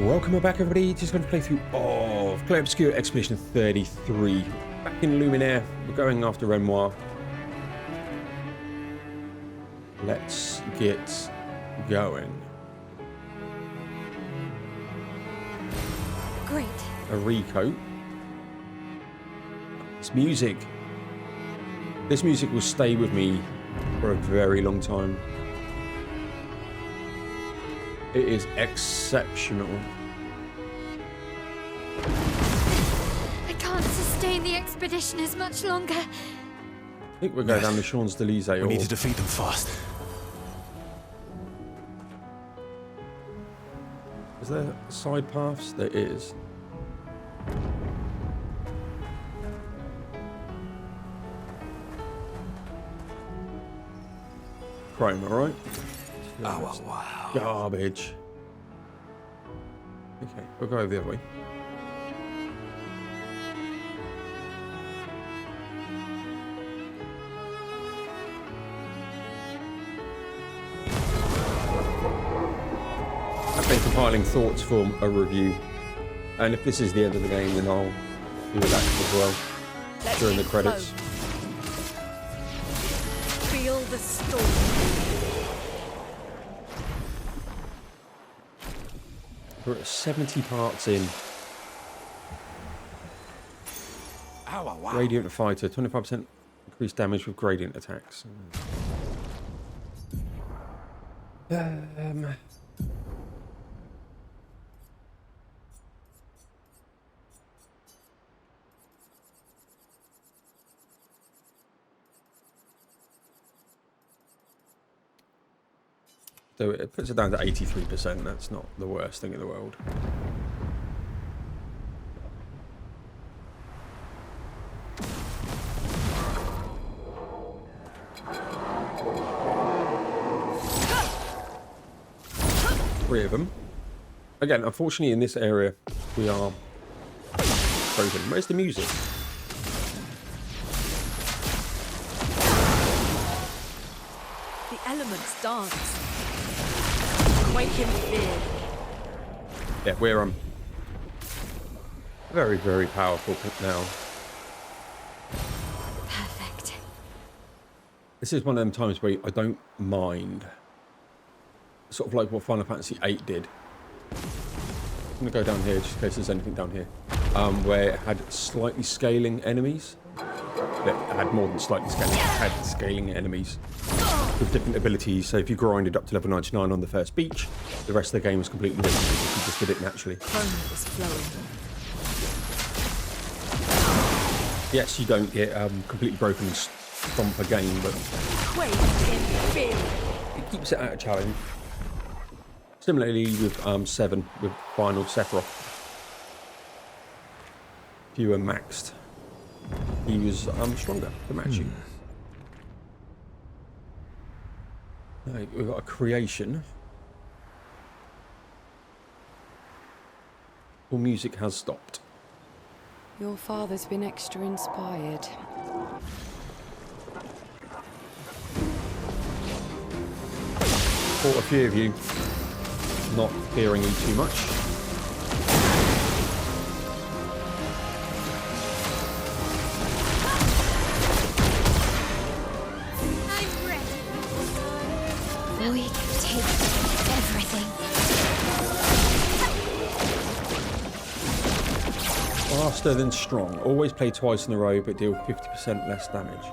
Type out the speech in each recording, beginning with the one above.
Welcome back, everybody. Just going to play through of Clair Obscur Expedition 33. Back in Luminaire, we're going after Renoir. Let's get going. Great. A recoat. This music will stay with me for a very long time. It is exceptional. I can't sustain the expedition as much longer. I think we're going down the Champs-Élysées. We need to defeat them fast. Is there side paths? There is. Chrome, alright? Oh, wow. Garbage. Okay, we'll go over the other way. I've been compiling thoughts for a review, and if this is the end of the game, then I'll do that as well during the credits. Feel the storm. We're at 70 parts in. Oh, wow. Radiant fighter, 25% increased damage with gradient attacks. So it puts it down to 83%. That's not the worst thing in the world. Three of them. Again, unfortunately in this area we are frozen. Where's the music? The elements dance. Quake in fear. Yeah, we're very, very powerful now. Perfect. This is one of them times where I don't mind. Sort of like what Final Fantasy VIII did. I'm going to go down here just in case there's anything down here. Where it had slightly scaling enemies. It had more than slightly scaling. It had scaling enemies with different abilities. So if you grinded up to level 99 on the first beach, the rest of the game was completely different if you just did it naturally. Chrome is flowing. Yes, you don't get completely broken stomp again, but Quake in fear. it keeps it at a challenge. Similarly with 7, with Final Sephiroth. If you were maxed, he was stronger to match you. Right, we've got a creation. All music has stopped. Your father's been extra inspired. Caught a few of you not hearing you too much. I'm ready. We can take everything. Faster than strong. Always play twice in a row, but deal 50% less damage.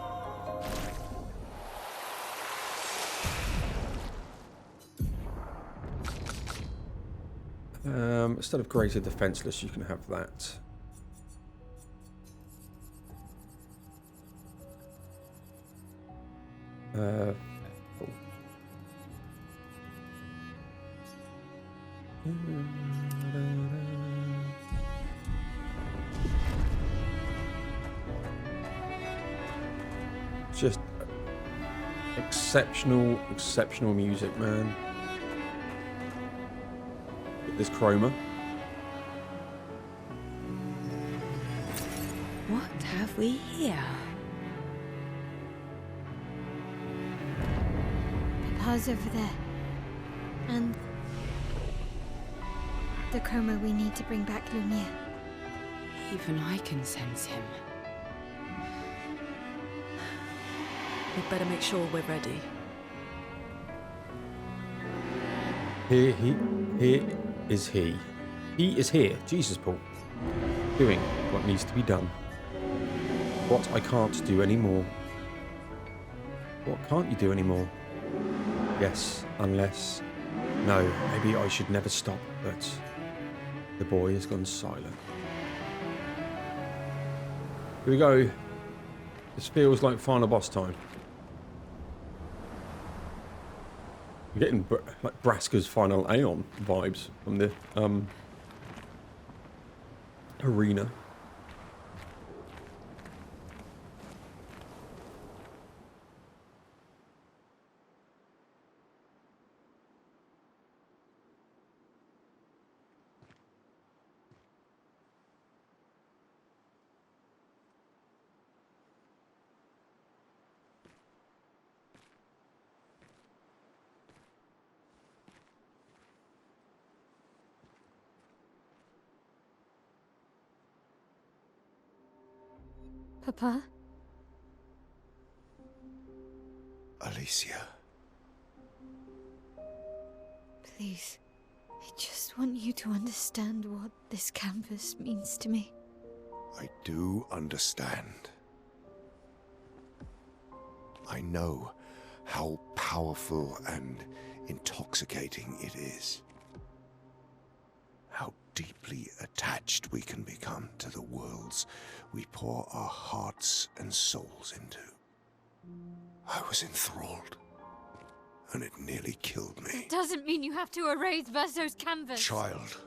Instead of greater defenseless, you can have that. Cool. Just exceptional music, man. Get this chroma. What have we here? The car's over there. And the chroma we need to bring back Lumiere. Even I can sense him. We'd better make sure we're ready. Here is he. He is here. Jesus, Paul. Doing what needs to be done. What I can't do anymore. What can't you do anymore? Yes, unless... No, maybe I should never stop, but... The boy has gone silent. Here we go. This feels like final boss time. I'm getting like Braska's final Aeon vibes from the arena. Papa? Alicia. Please. I just want you to understand what this canvas means to me. I do understand. I know how powerful and intoxicating it is. How deeply attached we can become to the worlds we pour our hearts and souls into. I was enthralled, and it nearly killed me. It doesn't mean you have to erase Verso's canvas. Child,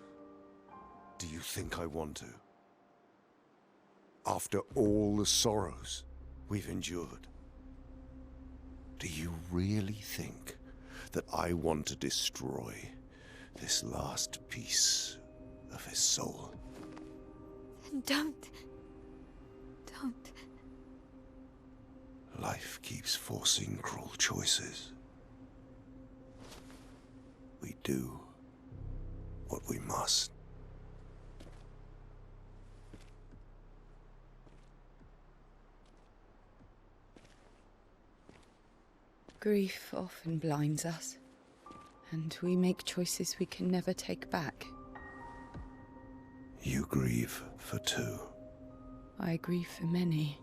do you think I want to? After all the sorrows we've endured, do you really think that I want to destroy this last piece of his soul? Then don't. Life keeps forcing cruel choices. We do what we must. Grief often blinds us, and we make choices we can never take back. You grieve for two. I grieve for many.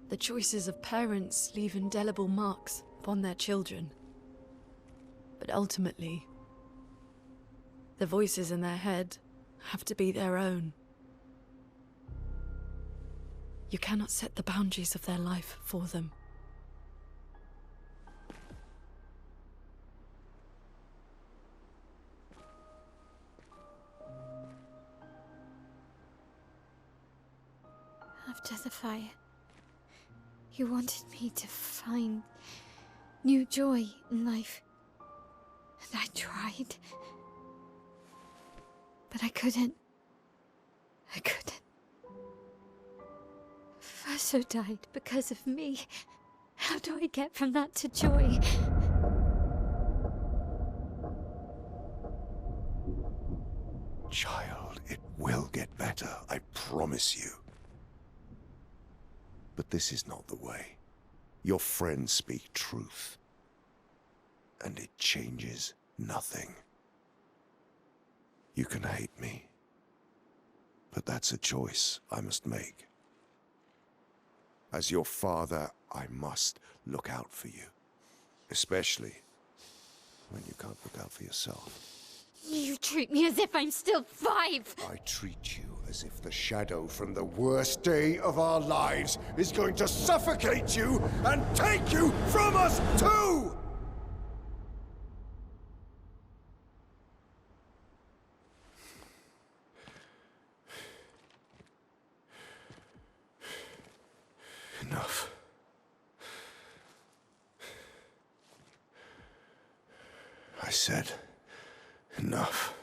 The choices of parents leave indelible marks upon their children. But ultimately, the voices in their head have to be their own. You cannot set the boundaries of their life for them. After the fire, you wanted me to find new joy in life. And I tried. But I couldn't. Verso died because of me. How do I get from that to joy? Child, it will get better, I promise you. But this is not the way. Your friends speak truth. And it changes nothing. You can hate me. But that's a choice I must make. As your father, I must look out for you. Especially when you can't look out for yourself. You treat me as if I'm still 5! I treat you as if the shadow from the worst day of our lives is going to suffocate you and take you from us too! Enough. I said enough.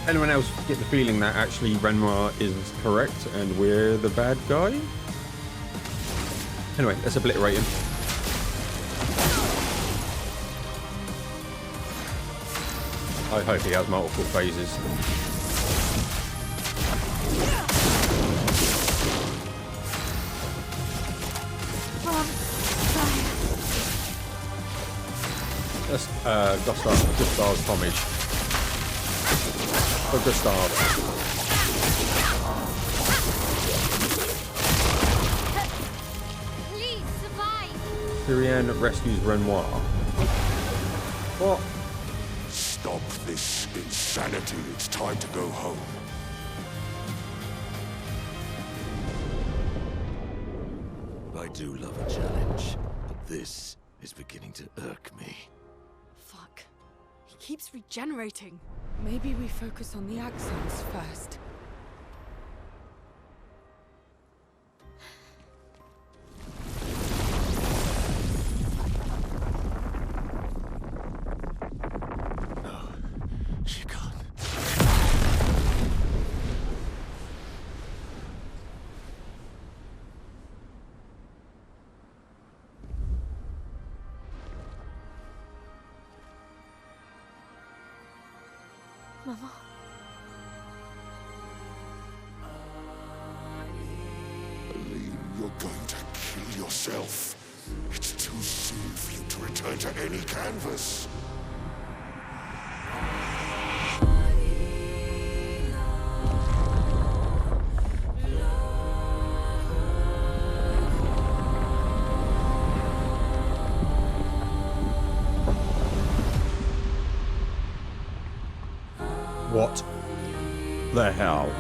Anyone else get the feeling that actually Renoir is correct and we're the bad guy? Anyway, let's obliterate him. I hope he has multiple phases. That's Gustav's homage. For Gustav. Please survive. Tyrian rescues Renoir. What? Stop this insanity. It's time to go home. I do love a challenge, but this is beginning to irk me. Fuck. He keeps regenerating. Maybe we focus on the axons first. No, she can't. Mama. Aline, you're going to kill yourself. It's too soon for you to return to any canvas. What the hell?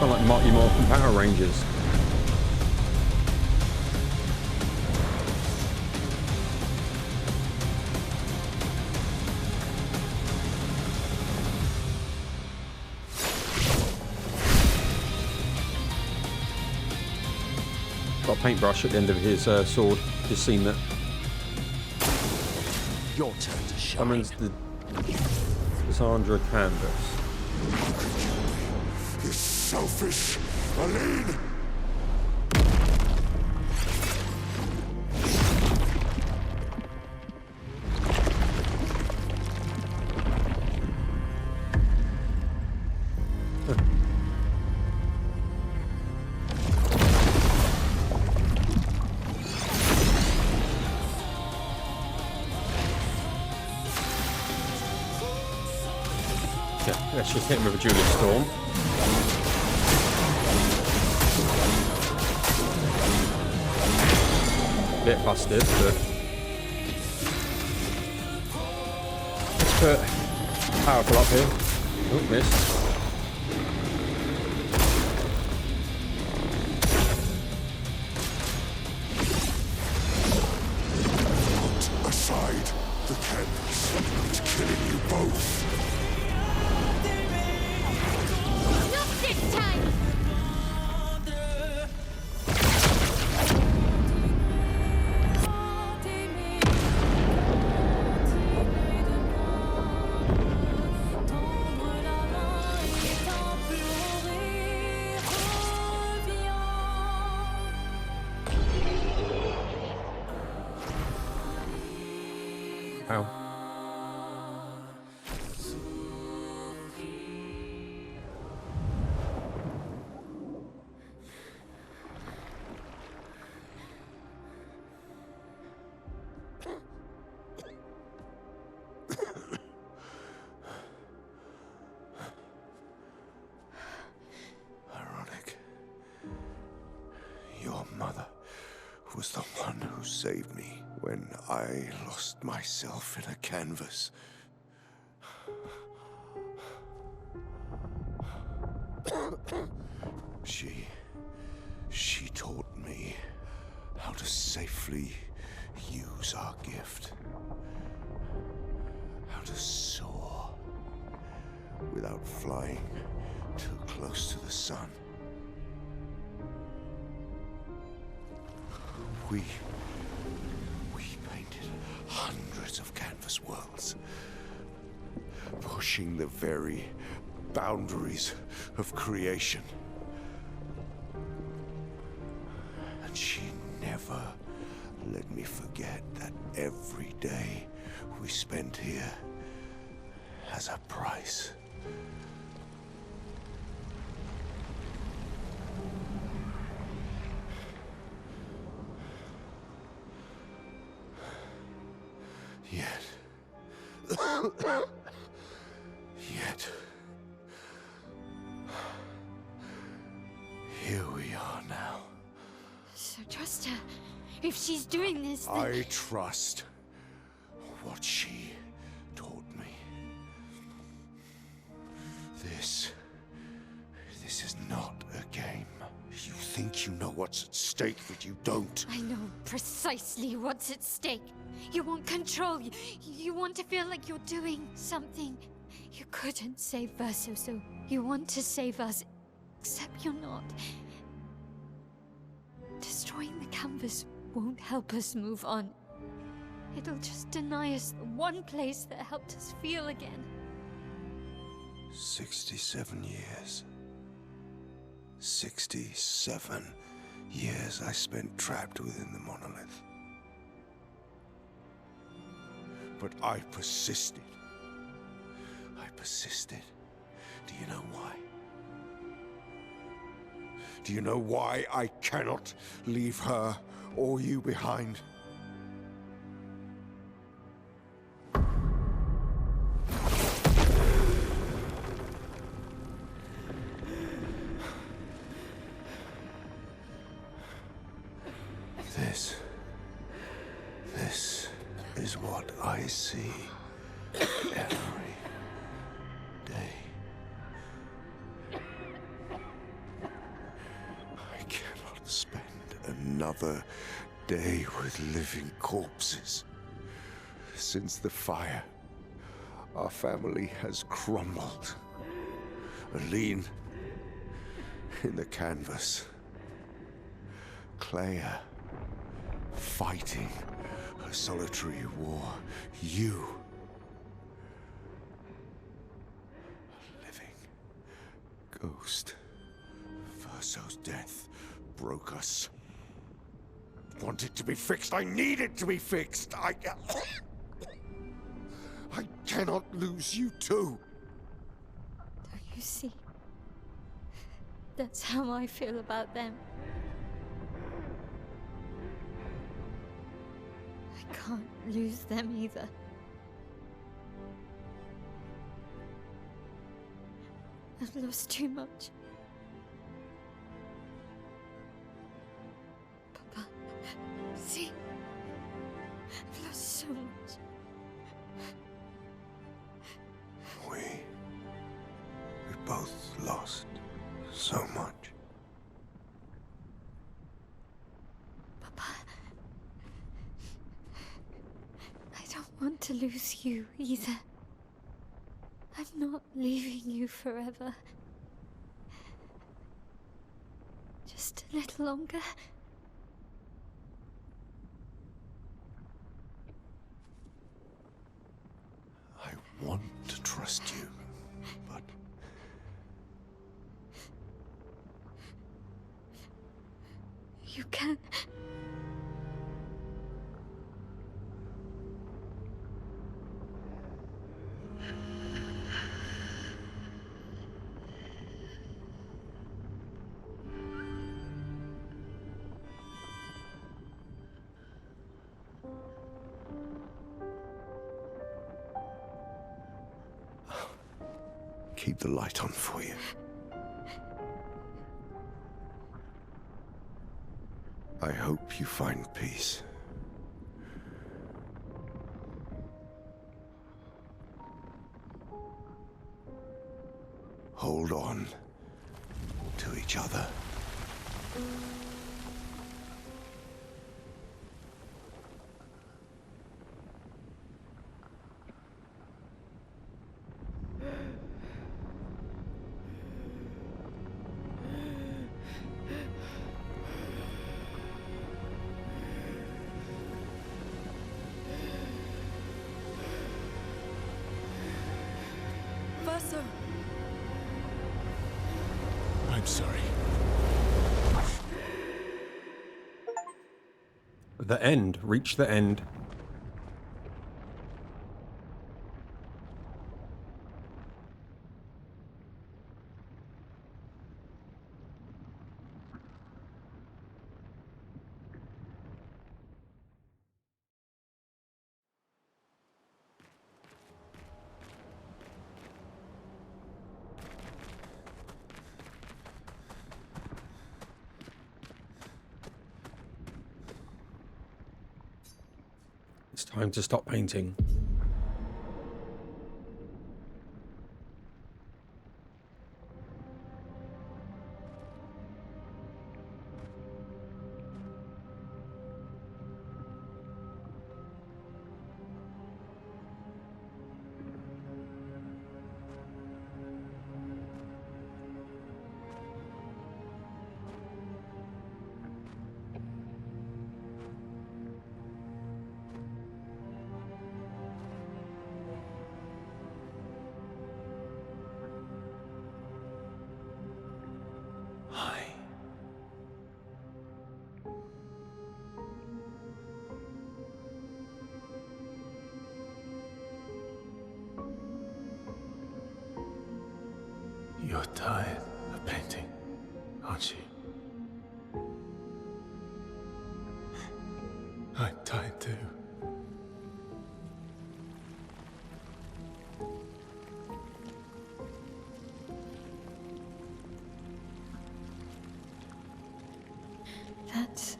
Kind of like Mighty Morphin Power Rangers. Got a paintbrush at the end of his sword. Just seen that. Your turn to shine. Summons the Cassandra canvas. You're selfish, Aline! Yeah, let's just hit him with a Julius Storm. Bit busted, but let's put powerful up here. Oh, missed. Put aside the canvas. It's killing you both. Not this time! Ow. Ironic. Your mother was the one who saved me when I lost myself in a canvas. safely use our gift. How to soar without flying too close to the sun. We painted hundreds of canvas worlds, pushing the very boundaries of creation. And she never let me forget that every day we spent here has a price. Yet, here we are now. So trust her. If she's doing this, then... I trust what she taught me. This is not a game. You think you know what's at stake, but you don't. I know precisely what's at stake. You want control. You want to feel like you're doing something. You couldn't save Verso, so you want to save us. Except you're not. Destroying the canvas won't help us move on. It'll just deny us the one place that helped us feel again. 67 years. 67 years I spent trapped within the monolith. But I persisted. I persisted. Do you know why? Do you know why I cannot leave her or you behind? This is what I see every day. I cannot spend another day with living corpses. Since the fire, our family has crumbled. Aline in the canvas. Clair fighting a solitary war. You, a living ghost. Verso's death broke us. Wanted to be fixed. I need it to be fixed. I cannot lose you too. Don't you see? That's how I feel about them. I can't lose them either. I've lost too much. Papa, see? I've lost so much. We both lost so much. Papa, I don't want to lose you either. I'm not leaving you forever. Just a little longer. I want to trust you, but You can. keep the light on for you. I hope you find peace. Hold on to each other. The end. Reach the end. It's time to stop painting. You're tired of painting, aren't you? I'm tired too. That's...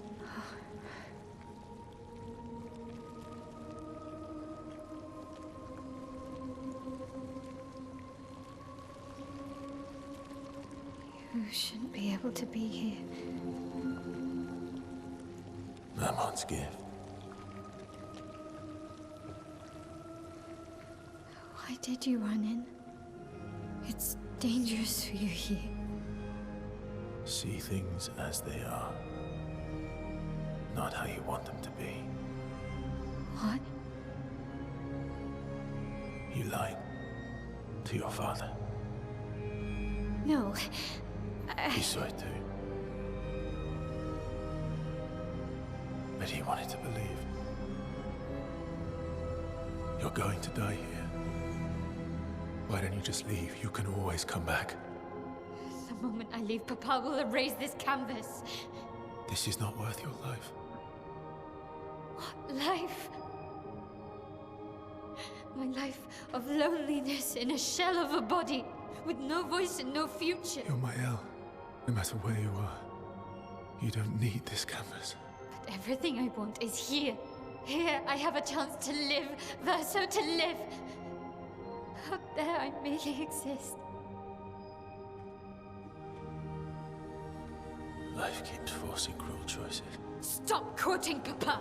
You shouldn't be able to be here. Mamon's gift. Why did you run in? It's dangerous for you here. See things as they are. Not how you want them to be. What? You lied to your father. No. He saw it too. But he wanted to believe. You're going to die here. Why don't you just leave? You can always come back. The moment I leave, Papa will erase this canvas. This is not worth your life. What life? My life of loneliness in a shell of a body, with no voice and no future. You're my Elle. No matter where you are, you don't need this canvas. But everything I want is here. Here I have a chance to live, Verso, to live. Out there I merely exist. Life keeps forcing cruel choices. Stop quoting Papa!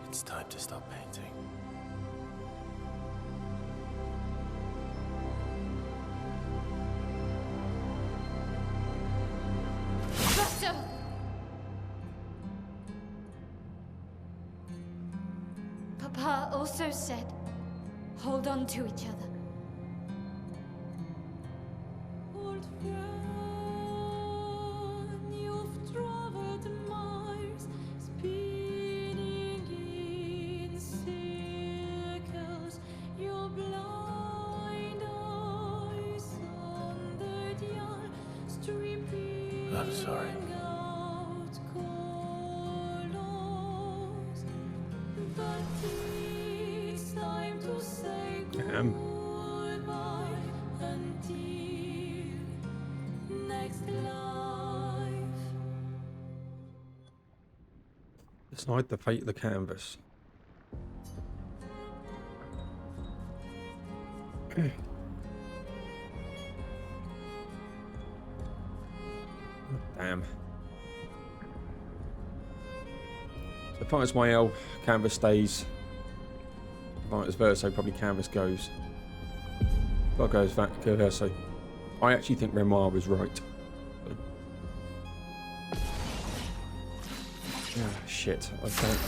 It's time to stop painting. Verso! Papa also said, hold on to each other. Old friend, you've traveled miles, spinning in circles. Your blind eyes on the dial, stripping I'm sorry. out colors. But it's time to say Damn. goodbye until next life. Decide the fate of the canvas. Damn. So if I was my Elle, canvas stays. If I was Verso, probably canvas goes. If I goes Verso. I actually think Renoir was right. Yeah, shit. I don't.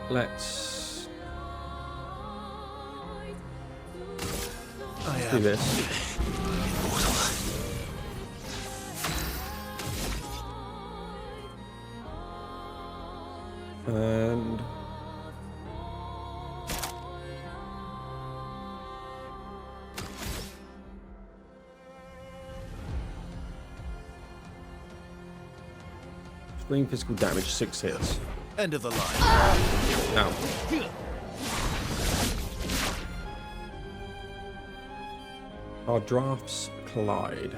Let's do this. And extreme physical damage, 6 hits. End of the line. Ow. Our drafts collide.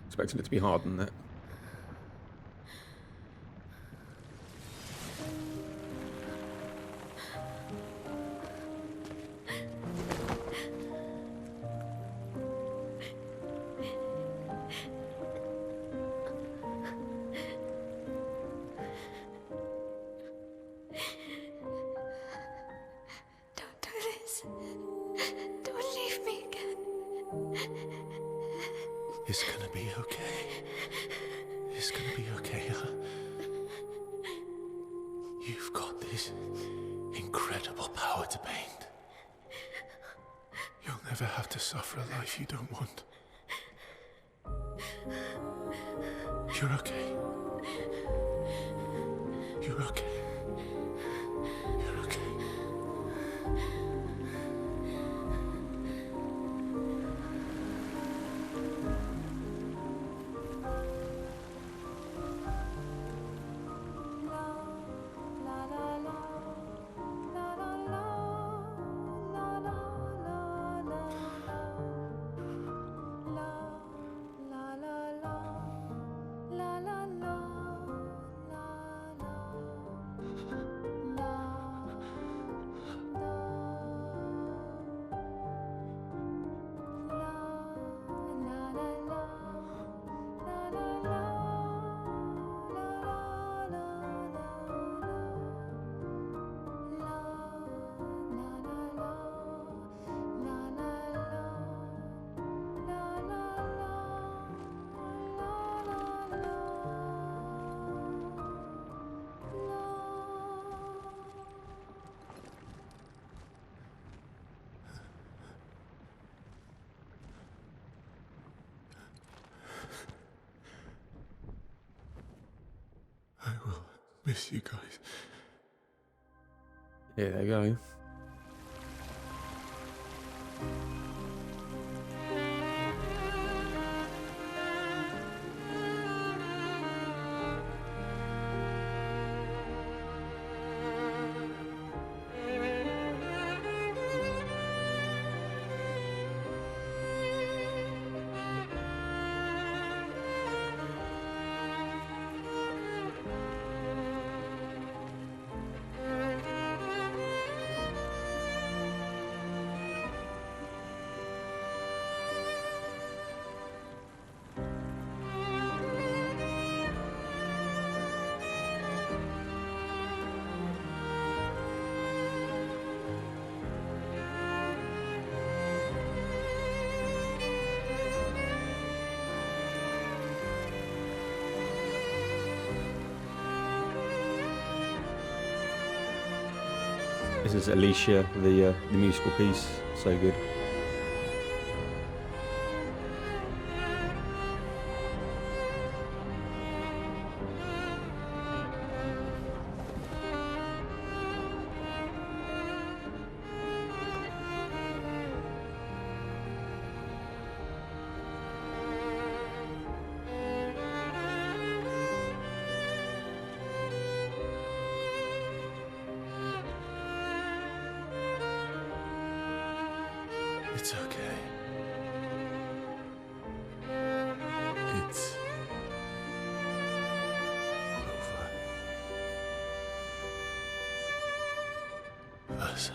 Expecting it to be harder than that. Don't do this. Don't leave me again. It's gonna be okay. It's gonna be okay, huh? You've got this incredible power to paint. You'll never have to suffer a life you don't want. You're okay. You're okay. You're okay. I will miss you guys. Here they go. This is Alicia, the musical piece. So good. It's okay. It's over. Versa.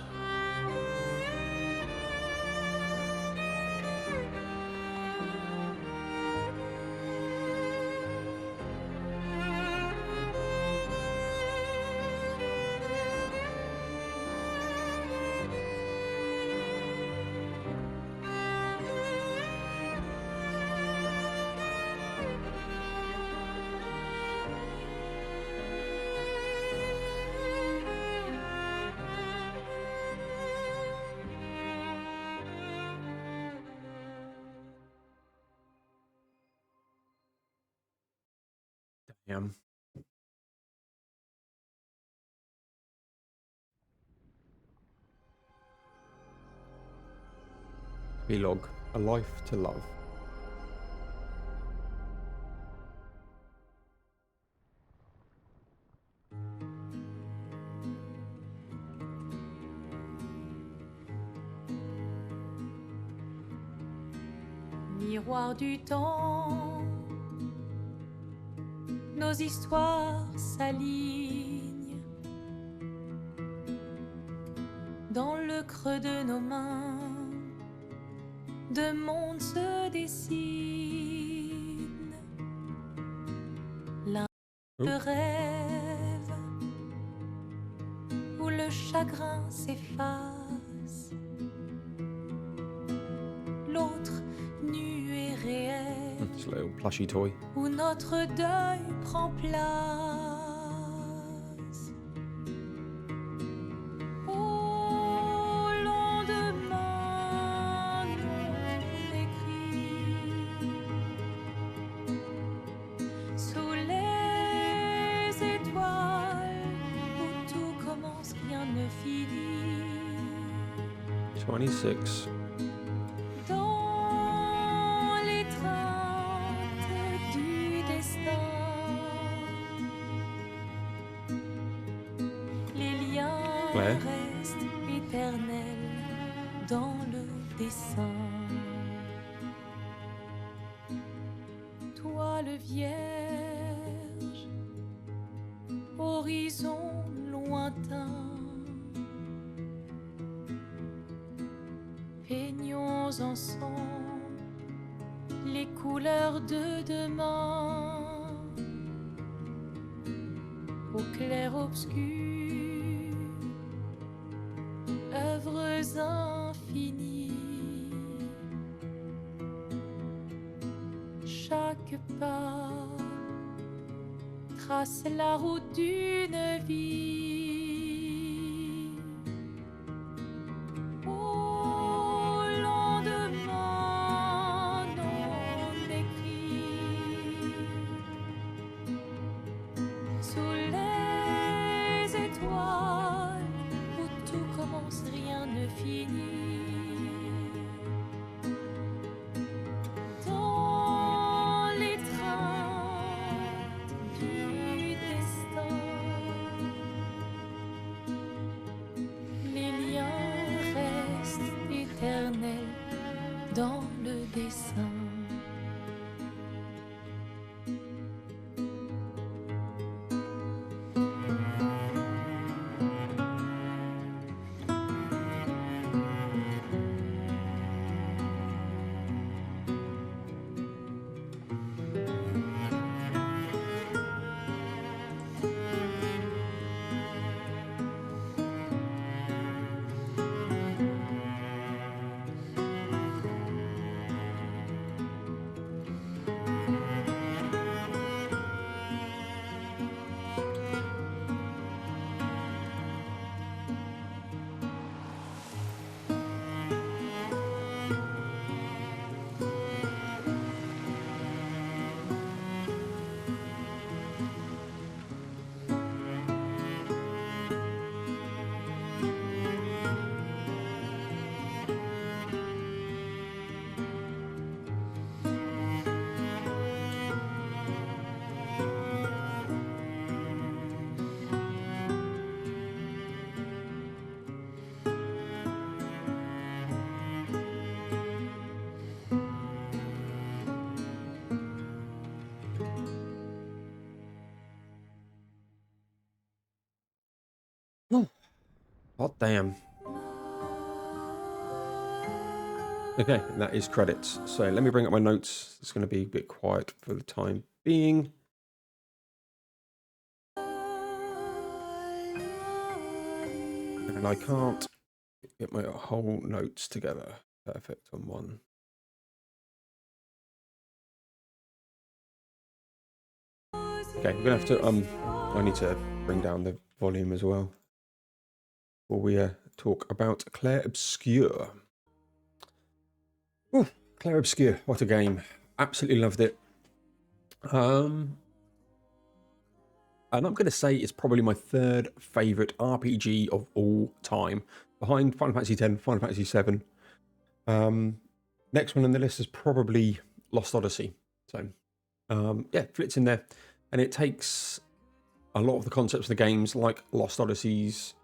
Damn. Vlog, a life to love. Miroir du temps, nos histoires s'alignent dans le creux de nos mains. Deux mondes se dessinent. L'un le rêve où le chagrin s'efface, l'autre nu et réel It's a little plushy toy. où notre deuil prend place. Au lendemain non écrit, sous les étoiles où tout commence, rien ne finit. 26. Dans l'étreinte du destin, les liens Claire. restent éternels dans le dessin. Toile vierge, horizon lointain, peignons ensemble les couleurs de demain. Au clair obscur, œuvres infinies. Chaque pas trace la route d'une vie. Au lendemain non écrit, sous les étoiles où tout commence, rien ne finit. Dans l'étreinte du destin, les liens restent éternels dans le dessin. Hot damn. Okay, and that is credits. So let me bring up my notes. It's going to be a bit quiet for the time being. And I can't get my whole notes together. Perfect on one. Okay, we're going to have to, I need to bring down the volume as well. Before we talk about Clair Obscur. Oh, Clair Obscur, what a game. Absolutely loved it. And I'm going to say it's probably my third favourite RPG of all time, behind Final Fantasy X, Final Fantasy VII. Next one on the list is probably Lost Odyssey. So, yeah, fits in there. And it takes a lot of the concepts of the games, like Lost Odysseys,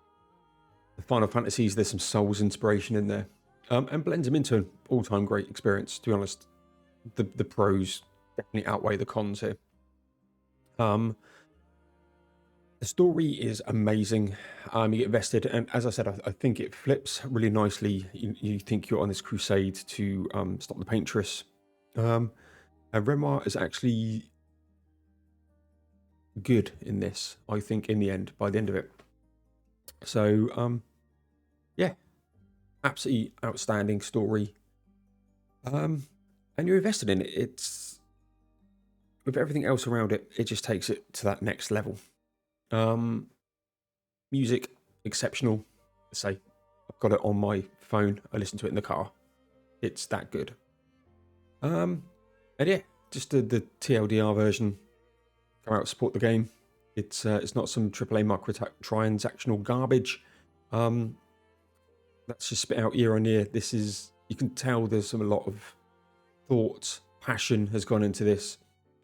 the Final Fantasies, there's some Souls inspiration in there, and blends them into an all-time great experience, to be honest. The pros definitely outweigh the cons here. The story is amazing. You get invested, and as I said, I think it flips really nicely. You think you're on this crusade to stop the Paintress. And Renoir is actually good in this, I think, in the end, by the end of it. So, yeah, absolutely outstanding story. And you're invested in it. It's, with everything else around it, it just takes it to that next level. Music, exceptional. Say, I've got it on my phone. I listen to it in the car. It's that good. And yeah, just the TLDR version. Come out, support the game. It's not some AAA microtransactional garbage. That's just spit out year on year. This is, you can tell there's a lot of thought, passion has gone into this.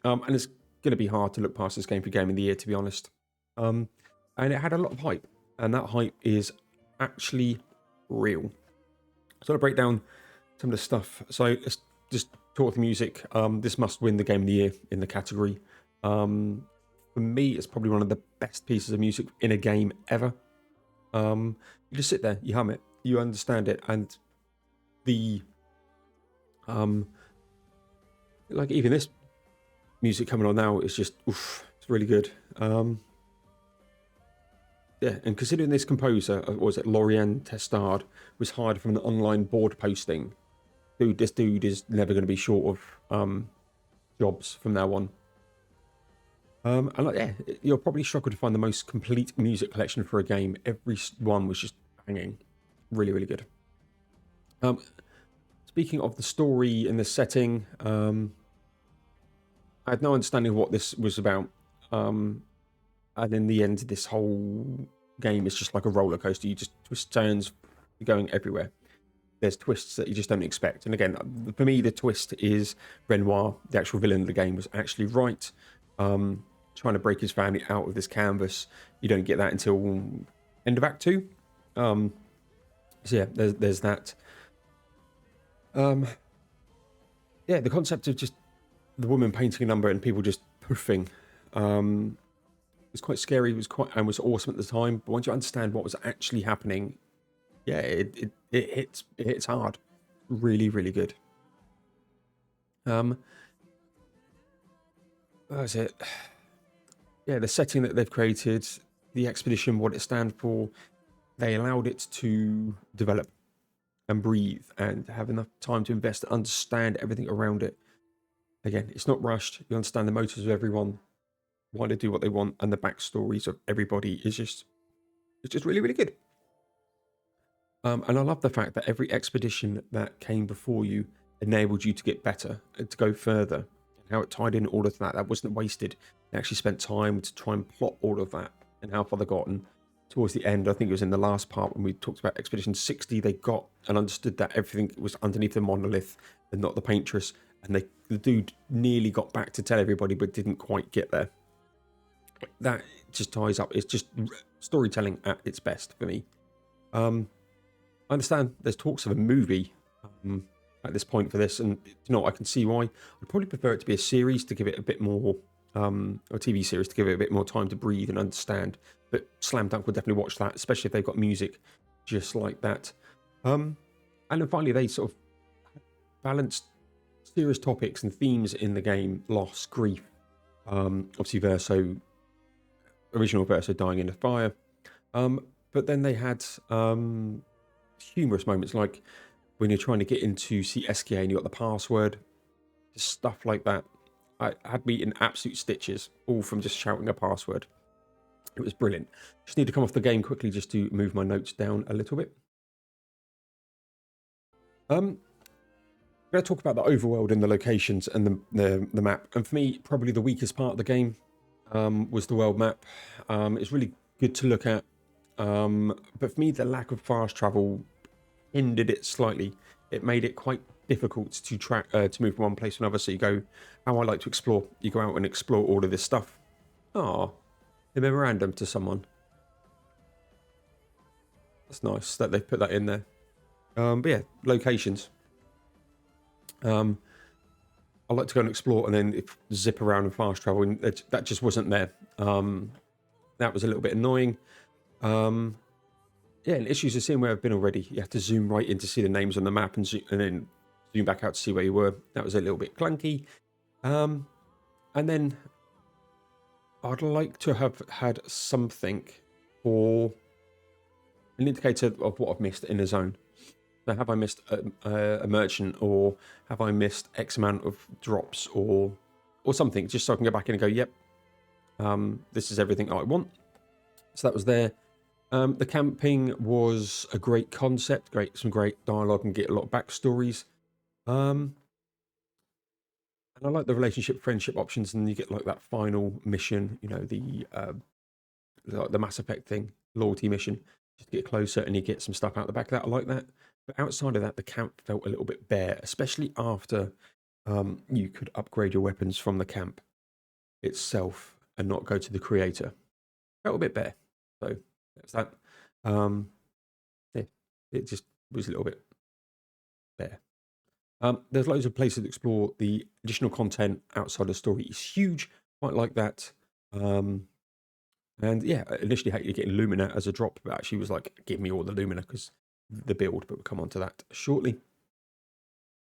And it's going to be hard to look past this game for Game of the Year, to be honest. And it had a lot of hype, and that hype is actually real. So I'll break down some of the stuff. So let's just talk the music. This must win the Game of the Year in the category. For me, it's probably one of the best pieces of music in a game ever. You just sit there, you hum it, you understand it, and the like even this music coming on now is just oof, it's really good. Yeah, and considering this composer, was it Lorien Testard, was hired from an online board posting, dude, this dude is never going to be short of jobs from now on. And like, yeah, you'll probably struggle to find the most complete music collection for a game. Every one was just banging, really, really good. Speaking of the story and the setting, I had no understanding of what this was about. And in the end, this whole game is just like a roller coaster. You just twist turns, you're going everywhere. There's twists that you just don't expect. And again, for me, the twist is Renoir, the actual villain of the game, was actually right. Trying to break his family out of this canvas. You don't get that until end of Act 2. So yeah, there's that. Yeah, the concept of just the woman painting a number and people just poofing. It was quite scary. It was awesome at the time. But once you understand what was actually happening, yeah, it hits hard. Really, really good. What was it? Yeah, the setting that they've created, the expedition, what it stands for, they allowed it to develop and breathe and have enough time to invest and understand everything around it. Again, it's not rushed. You understand the motives of everyone, why they do what they want, and the backstories of everybody is just really, really good. And I love the fact that every expedition that came before you enabled you to get better and to go further. How it tied in all of that. That wasn't wasted. They actually spent time to try and plot all of that and how far they got. And towards the end, I think it was in the last part when we talked about Expedition 60, they got and understood that everything was underneath the monolith and not the Paintress. And the dude nearly got back to tell everybody, but didn't quite get there. That just ties up. It's just storytelling at its best for me. I understand there's talks of a movie at this point for this, and you know, I can see why. I'd probably prefer it to be a series to give it a bit more, or a TV series to give it a bit more time to breathe and understand. But Slam Dunk would definitely watch that, especially if they've got music just like that. And then finally, they sort of balanced serious topics and themes in the game: loss, grief, obviously original Verso dying in a fire. But then they had humorous moments like when you're trying to get into SKA and you got the password, stuff like that. I had me in absolute stitches, all from just shouting a password. It was brilliant. Just need to come off the game quickly just to move my notes down a little bit. I'm going to talk about the overworld and the locations and the map. And for me, probably the weakest part of the game. was the world map. It's really good to look at. But for me, the lack of fast travel hindered it slightly. It made it quite difficult to track to move from one place to another. So you go, how I like to explore. You go out and explore all of this stuff. Ah, a memorandum to someone. That's nice that they've put that in there. But yeah, locations. I like to go and explore and then zip around and fast travel, and that just wasn't there. That was a little bit annoying. Yeah, and issues are seeing where I've been already. You have to zoom right in to see the names on the map and then zoom back out to see where you were. That was a little bit clunky. And then I'd like to have had something for an indicator of what I've missed in a zone. Now, have I missed a merchant, or have I missed X amount of drops, or something, just so I can go back in and go, yep, this is everything I want. So that was there. The camping was a great concept, some great dialogue, and get a lot of backstories. And I like the relationship, friendship options, and you get like that final mission, you know, the Mass Effect thing, loyalty mission, just get closer and you get some stuff out the back of that. I like that. But outside of that, the camp felt a little bit bare, especially after you could upgrade your weapons from the camp itself and not go to the creator. Felt a bit bare. So that's that. Yeah, it just was a little bit bare. There's loads of places to explore. The additional content outside the story is huge. Quite like that. And yeah, I initially hated getting Lumina as a drop, but actually was like, give me all the Lumina because the build, but we'll come on to that shortly.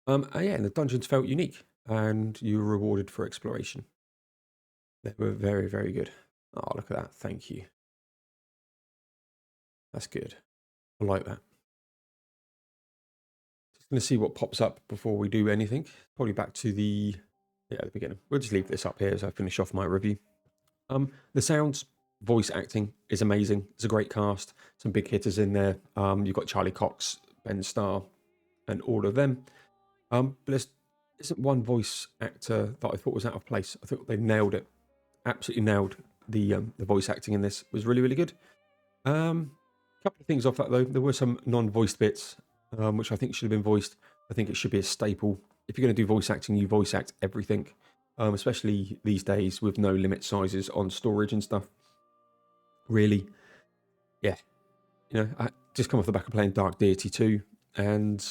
Yeah, and the dungeons felt unique, and you were rewarded for exploration. They were very, very good. Oh, look at that. Thank you. That's good. I like that. Just going to see what pops up before we do anything. Probably back to the beginning. We'll just leave this up here as I finish off my review. The sounds, voice acting is amazing. It's a great cast. Some big hitters in there. You've got Charlie Cox, Ben Starr, and all of them. But there isn't one voice actor that I thought was out of place. I thought they nailed it. Absolutely nailed the voice acting in this. It was really, really good. A couple of things off that though. There were some non-voiced bits, which I think should have been voiced. I think it should be a staple. If you're going to do voice acting, you voice act everything. Especially these days with no limit sizes on storage and stuff. Really, yeah. You know, I just come off the back of playing Dark Deity 2, and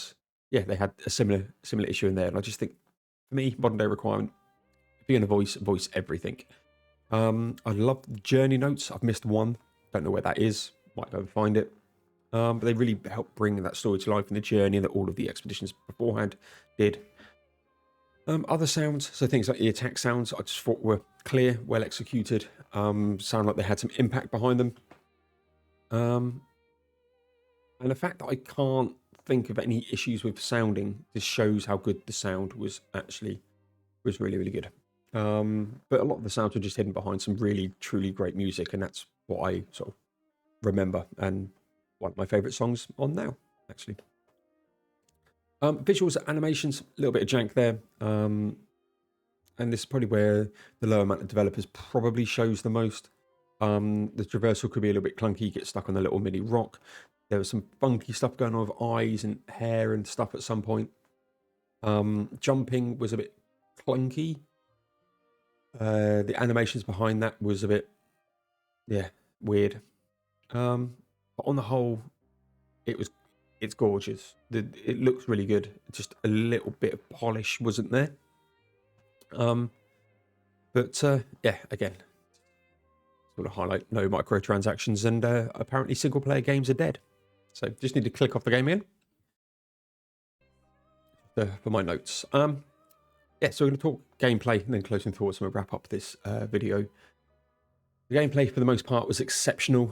yeah, they had a similar issue in there. And I just think, for me, modern day requirement, if you're going to voice everything. I love the journey notes. I've missed one. Don't know where that is. Might go and find it. But they really help bring that story to life in the journey that all of the expeditions beforehand did. Other sounds, so things like the attack sounds, I just thought were clear, well executed, sound like they had some impact behind them. And the fact that I can't think of any issues with sounding just shows how good the sound was really, really good. But a lot of the sounds were just hidden behind some really, truly great music, and that's what I sort of remember, and one of my favourite songs on now, actually. Visuals, animations, a little bit of jank there. And this is probably where the lower amount of developers probably shows the most. The traversal could be a little bit clunky. You get stuck on a little mini rock. There was some funky stuff going on with eyes and hair and stuff at some point. Jumping was a bit clunky. The animations behind that was a bit, weird. But on the whole, it's gorgeous. It looks really good. Just a little bit of polish wasn't there. But again, sort of highlight no microtransactions, and apparently single player games are dead. So just need to click off the game again. For my notes. So we're going to talk gameplay and then closing thoughts, and we'll wrap up this video. The gameplay for the most part was exceptional.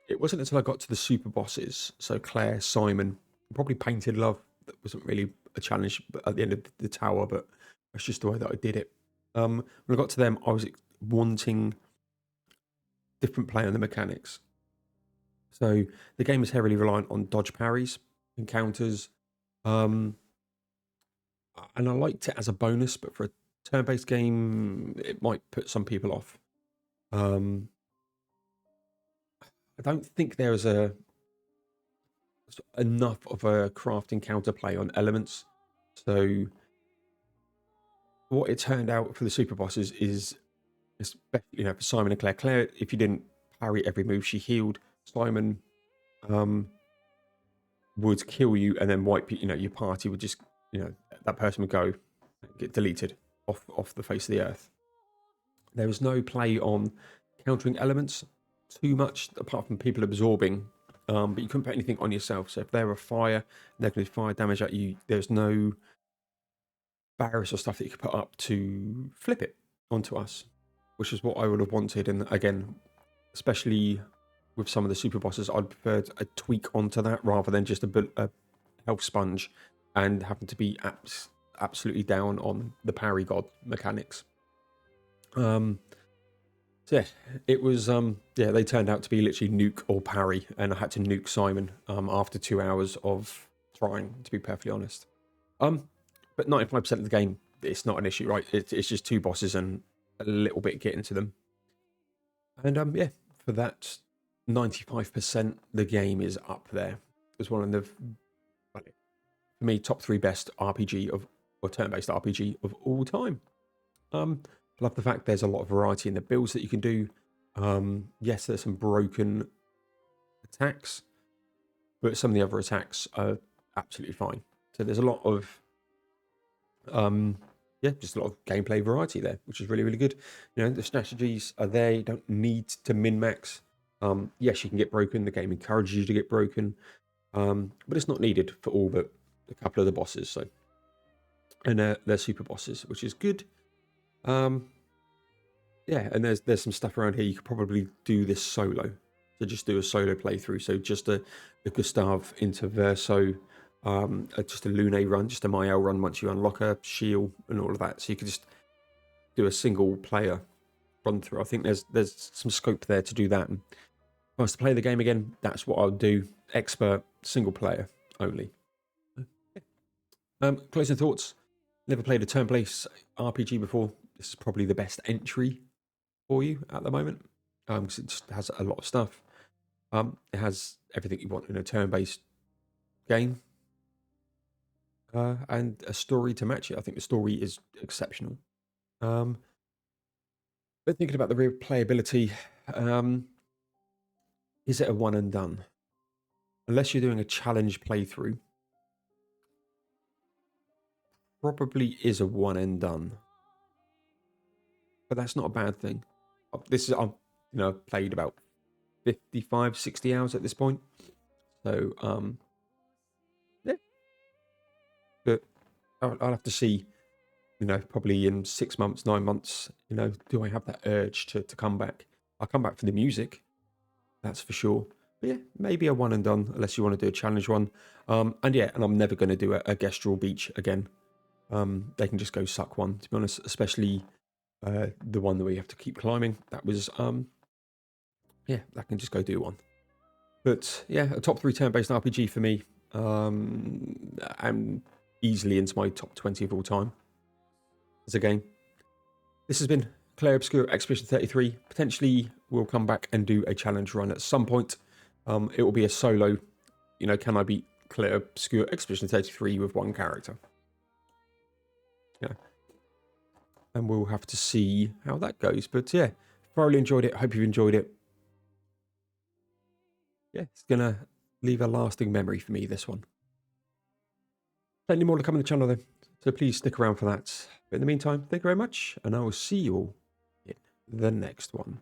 It wasn't until I got to the super bosses, so Claire, Simon, probably Painted Love, that wasn't really a challenge at the end of the tower, but that's just the way that I did it. When I got to them, I was wanting different play on the mechanics. So the game is heavily reliant on dodge parries, encounters, and I liked it as a bonus, but for turn-based game, it might put some people off. I don't think there is enough of a crafting counterplay on elements. So what it turned out for the super bosses is, especially, for Simon and Claire. Claire, if you didn't parry every move, she healed. Simon would kill you and then wipe your party would just, that person would get deleted off the face of the earth. There was no play on countering elements too much, apart from people absorbing, but you couldn't put anything on yourself. So if they were fire, they're going to fire damage at you. There's no barriers or stuff that you could put up to flip it onto us, which is what I would have wanted. And again, especially with some of the super bosses, I'd prefer a tweak onto that rather than just a health sponge and having to be absolutely down on the parry god mechanics. So yeah, it was they turned out to be literally nuke or parry, and I had to nuke Simon after 2 hours of trying, to be perfectly honest. But 95% of the game, it's not an issue, right? It's just 2 bosses and a little bit getting to them. And for that 95%, the game is up there. It's one of the, for me, top 3 best RPG or turn-based RPG of all time. Love the fact there's a lot of variety in the builds that you can do. Yes, there's some broken attacks, but some of the other attacks are absolutely fine. So there's a lot of just a lot of gameplay variety there, which is really, really good. The strategies are there. You don't need to min-max. Yes, you can get broken. The game encourages you to get broken, but it's not needed for all but a couple of the bosses. So, and they're super bosses, which is good. And there's some stuff around here. You could probably do this solo. So just do a solo playthrough. So just a Gustav into Verso, just a Lune run, just a Mael run once you unlock a shield and all of that. So you could just do a single player run through. I think there's some scope there to do that. And if I was to play the game again, that's what I would do. Expert, single player only. Closing thoughts. Never played a turn-based RPG before. This is probably the best entry for you at the moment, because it just has a lot of stuff. It has everything you want in a turn-based game, and a story to match it. I think the story is exceptional. But thinking about the replayability, is it a one and done? Unless you're doing a challenge playthrough, probably is a one and done. But that's not a bad thing. I've played about 55, 60 hours at this point. So, but I'll have to see, probably in 6 months, 9 months, do I have that urge to come back? I'll come back for the music, that's for sure. But yeah, maybe a one and done, unless you want to do a challenge one. And I'm never going to do a Gestural Beach again. They can just go suck one, to be honest, especially the one that we have to keep climbing. That was, that can just go do one. But yeah, a top 3 turn-based RPG for me. I'm easily into my top 20 of all time as a game. This has been Clair Obscur Expedition 33. Potentially we'll come back and do a challenge run at some point. It will be a solo. Can I beat Clair Obscur Expedition 33 with one character? Yeah. And we'll have to see how that goes. But yeah, thoroughly enjoyed it. Hope you've enjoyed it. Yeah, it's going to leave a lasting memory for me, this one. Plenty more to come on the channel, though. So please stick around for that. But in the meantime, thank you very much. And I will see you all in the next one.